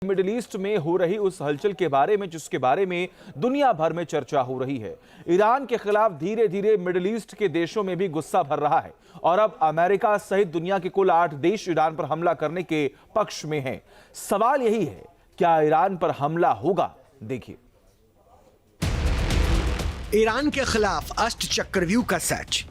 Middle east में हो रही उस हलचल के बारे में जिसके बारे में दुनिया भर में चर्चा हो रही है। ईरान के खिलाफ धीरे धीरे मिडिल ईस्ट के देशों में भी गुस्सा भर रहा है और अब अमेरिका सहित दुनिया के कुल 8 देश ईरान पर हमला करने के पक्ष में हैं। सवाल यही है, क्या ईरान पर हमला होगा? देखिए, ईरान के खिलाफ अष्ट चक्रव्यूह का सच।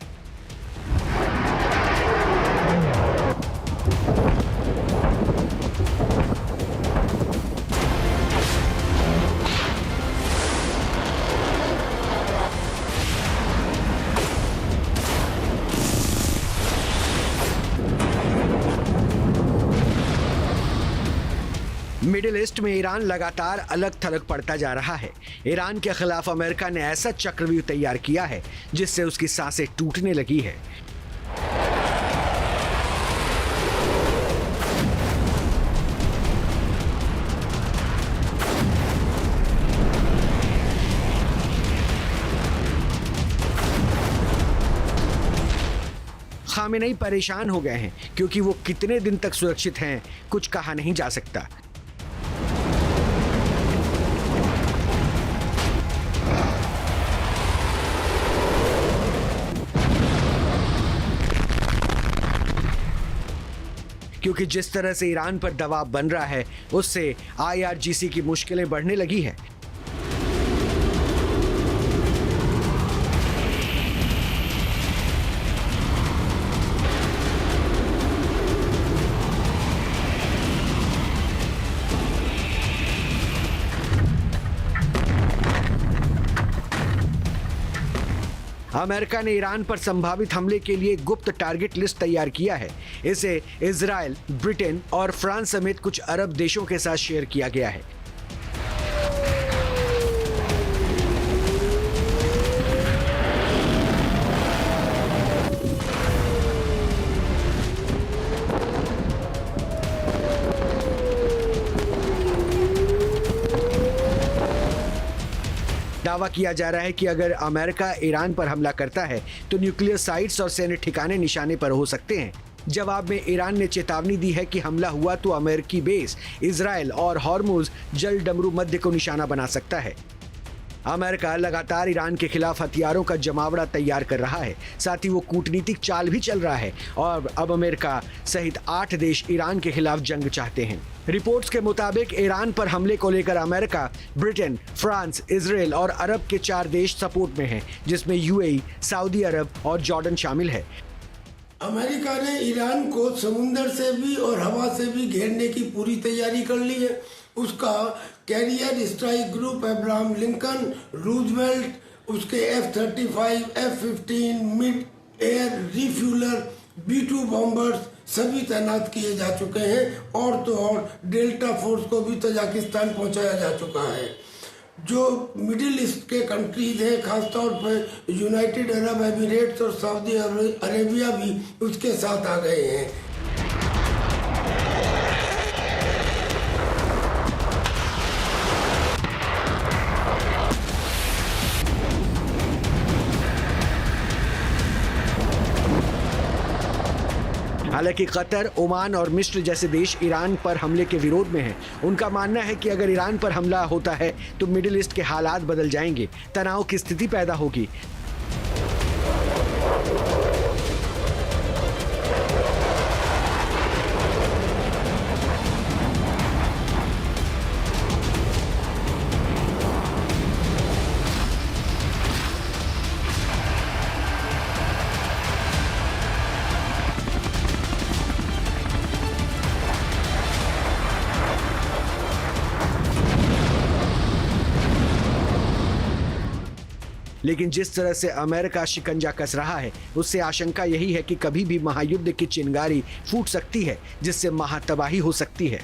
मिडिल ईस्ट में ईरान लगातार अलग थलग पड़ता जा रहा है। ईरान के खिलाफ अमेरिका ने ऐसा चक्रव्यूह तैयार किया है जिससे उसकी सांसें टूटने लगी है। खामेनेई परेशान हो गए हैं क्योंकि वो कितने दिन तक सुरक्षित हैं, कुछ कहा नहीं जा सकता। क्योंकि जिस तरह से ईरान पर दबाव बन रहा है उससे IRGC की मुश्किलें बढ़ने लगी है। अमेरिका ने ईरान पर संभावित हमले के लिए गुप्त टारगेट लिस्ट तैयार किया है। इसे इजराइल, ब्रिटेन और फ्रांस समेत कुछ अरब देशों के साथ शेयर किया गया है। दावा किया जा रहा है कि अगर अमेरिका ईरान पर हमला करता है तो न्यूक्लियर साइट्स और सैन्य ठिकाने निशाने पर हो सकते हैं। जवाब में ईरान ने चेतावनी दी है कि हमला हुआ तो अमेरिकी बेस, इजराइल और हॉर्मुज जल डमरू मध्य को निशाना बना सकता है। अमेरिका लगातार ईरान के खिलाफ हथियारों का जमावड़ा तैयार कर रहा है, साथ ही वो कूटनीतिक चाल भी चल रहा है और अब अमेरिका सहित 8 देश ईरान के खिलाफ जंग चाहते हैं। रिपोर्ट्स के मुताबिक ईरान पर हमले को लेकर अमेरिका, ब्रिटेन, फ्रांस, इजराइल और अरब के 4 देश सपोर्ट में हैं, जिसमें UAE, सऊदी अरब और जॉर्डन शामिल है। अमेरिका ने ईरान को समुंदर से भी और हवा से भी घेरने की पूरी तैयारी कर ली है। उसका carrier strike group Abraham Lincoln, Roosevelt, उसके F-35, F-15 mid air refueller, B-2 bombers सभी तैनात किए जा चुके हैं और तो और डेल्टा फोर्स को भी तजाकिस्तान पहुंचाया जा चुका है। जो मिडिल ईस्ट के कंट्रीज हैं, खासतौर पर यूनाइटेड अरब एमिरेट्स और सऊदी अरेबिया भी उसके साथ आ गए हैं। हालांकि कतर, ओमान और मिस्र जैसे देश ईरान पर हमले के विरोध में हैं। उनका मानना है कि अगर ईरान पर हमला होता है तो मिडिल ईस्ट के हालात बदल जाएंगे, तनाव की स्थिति पैदा होगी। लेकिन जिस तरह से अमेरिका शिकंजा कस रहा है उससे आशंका यही है कि कभी भी महायुद्ध की चिंगारी फूट सकती है, जिससे महातबाही हो सकती है।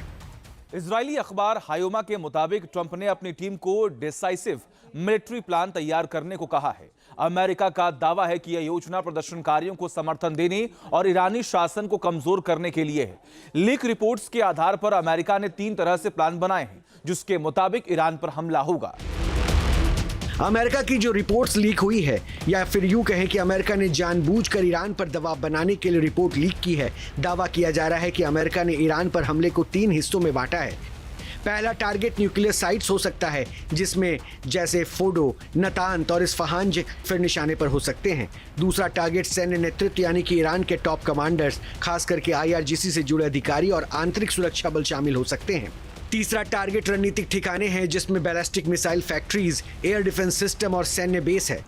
इजरायली अखबार हायोमा के मुताबिक ट्रंप ने अपनी टीम को डिसाइसिव मिलिट्री प्लान तैयार करने को कहा है। अमेरिका का दावा है कि यह योजना प्रदर्शनकारियों को समर्थन देने और ईरानी शासन को कमजोर करने के लिए है। लीक रिपोर्ट्स के आधार पर अमेरिका ने 3 तरह से प्लान बनाए हैं जिसके मुताबिक ईरान पर हमला होगा। अमेरिका की जो रिपोर्ट्स लीक हुई है, या फिर यूं कहें कि अमेरिका ने जानबूझकर ईरान पर दबाव बनाने के लिए रिपोर्ट लीक की है। दावा किया जा रहा है कि अमेरिका ने ईरान पर हमले को 3 हिस्सों में बांटा है। पहला टारगेट न्यूक्लियर साइट्स हो सकता है, जिसमें जैसे फोडो, नतांत और इस्फहान फिर निशाने पर हो सकते हैं। दूसरा टारगेट सैन्य नेतृत्व यानी कि ईरान के टॉप कमांडर्स, खास करके IRGC से जुड़े अधिकारी और आंतरिक सुरक्षा बल शामिल हो सकते हैं। तीसरा टारगेट रणनीतिक ठिकाने हैं, जिसमें ballistic missile factories, air defence system और सैन्य बेस है।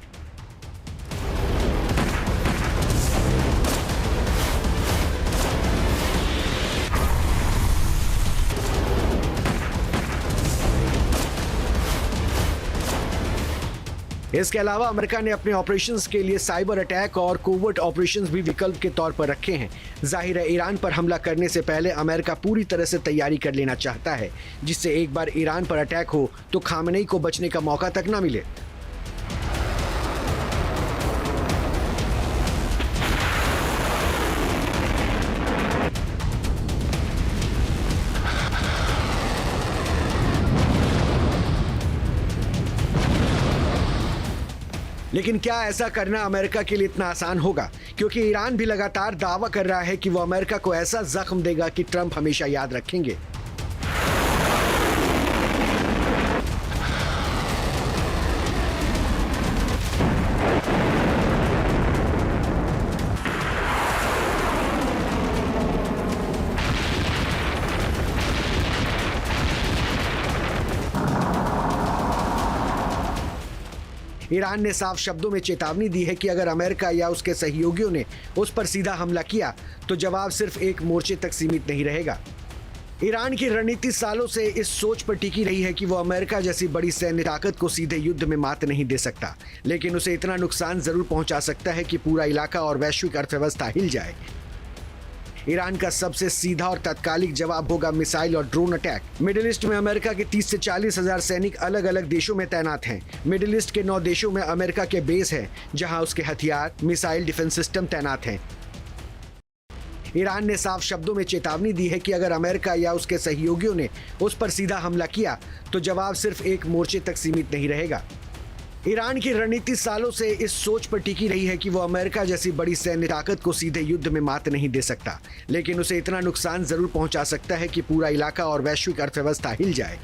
इसके अलावा अमेरिका ने अपने ऑपरेशंस के लिए साइबर अटैक और कोवर्ट ऑपरेशंस भी विकल्प के तौर पर रखे हैं। जाहिर है ईरान पर हमला करने से पहले अमेरिका पूरी तरह से तैयारी कर लेना चाहता है, जिससे एक बार ईरान पर अटैक हो तो खामनेई को बचने का मौका तक न मिले। लेकिन क्या ऐसा करना अमेरिका के लिए इतना आसान होगा? क्योंकि ईरान भी लगातार दावा कर रहा है कि वो अमेरिका को ऐसा जख्म देगा कि ट्रंप हमेशा याद रखेंगे। ईरान ने साफ शब्दों में चेतावनी दी है कि अगर अमेरिका या उसके सहयोगियों ने उस पर सीधा हमला किया तो जवाब सिर्फ एक मोर्चे तक सीमित नहीं रहेगा। ईरान की रणनीति सालों से इस सोच पर टिकी रही है कि वो अमेरिका जैसी बड़ी सैन्य ताकत को सीधे युद्ध में मात नहीं दे सकता, लेकिन उसे इतना नुकसान जरूर पहुंचा सकता है कि पूरा इलाका और वैश्विक अर्थव्यवस्था हिल जाए। ईरान का सबसे सीधा और तात्कालिक जवाब होगा मिसाइल और ड्रोन अटैक। मिडिल ईस्ट में अमेरिका के 30 से 40 हजार सैनिक अलग अलग देशों में तैनात हैं। मिडिल ईस्ट के 9 देशों में अमेरिका के बेस हैं, जहां उसके हथियार, मिसाइल डिफेंस सिस्टम तैनात हैं। ईरान ने साफ शब्दों में चेतावनी दी है कि अगर अमेरिका या उसके सहयोगियों ने उस पर सीधा हमला किया तो जवाब सिर्फ एक मोर्चे तक सीमित नहीं रहेगा। ईरान की रणनीति सालों से इस सोच पर टिकी रही है कि वो अमेरिका जैसी बड़ी सैन्य ताकत को सीधे युद्ध में मात नहीं दे सकता, लेकिन उसे इतना नुकसान जरूर पहुंचा सकता है कि पूरा इलाका और वैश्विक अर्थव्यवस्था हिल जाए।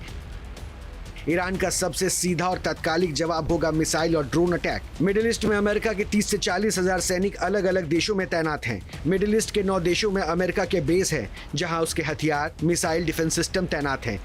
ईरान का सबसे सीधा और तात्कालिक जवाब होगा मिसाइल और ड्रोन अटैक। मिडिल ईस्ट में अमेरिका के 30 से 40 हजार सैनिक अलग अलग देशों में तैनात हैं। मिडिल ईस्ट के 9 देशों में अमेरिका के बेस हैं, जहां उसके हथियार, मिसाइल डिफेंस सिस्टम तैनात हैं।